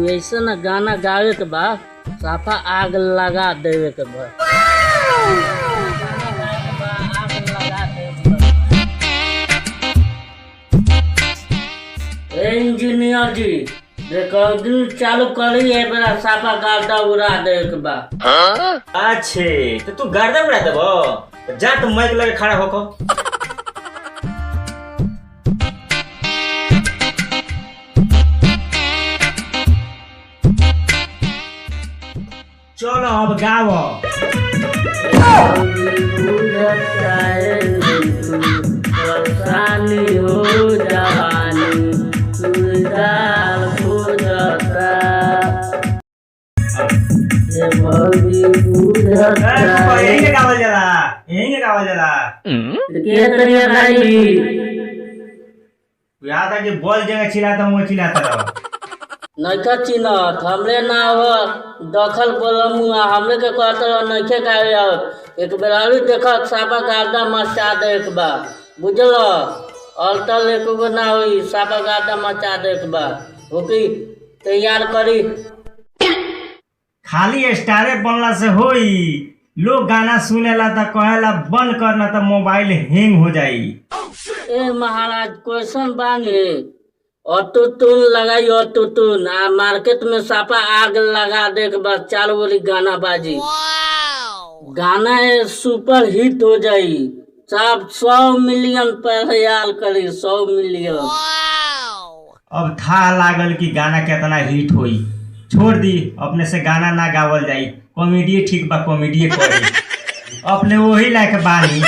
ऐसे ना गाना गावे के बा साफा आग लगा देवे के बा। इंजीनियर जी रिकॉर्डिंग चालू करी है बड़ा साफा गार्दा उड़ा दे के बा। अच्छे तो तू गर्दा उड़ा देबो जा तू माइक लगे खड़ा होको। चलो अब गाओ। परेशानी हो जवानी सुधार हो जाता ये भौजी बुझता यही गावल जाला यही गावल जाला। के तरिया भाई याद है कि बॉल जगह चिल्लाता हूँ चिल्लाता रहो। नइका चिन्हत हमरे ना हो दखल बोलमुआ हमरे के कहत नइखे गावे आओ एक बेर आलू देखत सापा गार्दा मचा दे एक बा बुझल अल्टल एक गो ना होई सापा गार्दा मचा दे एक बा ओके तैयार करी। खाली स्टारे बनला से होई लोग गाना सुनेला त कहेला बंद करना त मोबाइल हैंग हो जाई। ए महाराज क्वेश्चन बानी ऑटो टून लगाई ऑटो टून आ मार्केट में सापा आग लगा दे के बाद चालू बोली गाना बाजी गाना सुपर हिट हो जाई सब 100 मिलियन पर करी 100 मिलियन। अब था लागल कि गाना कितना हिट होई छोड़ दी अपने से गाना ना गावल जाई कॉमेडी ठीक बा कॉमेडी करी अपने वही लायक बानी।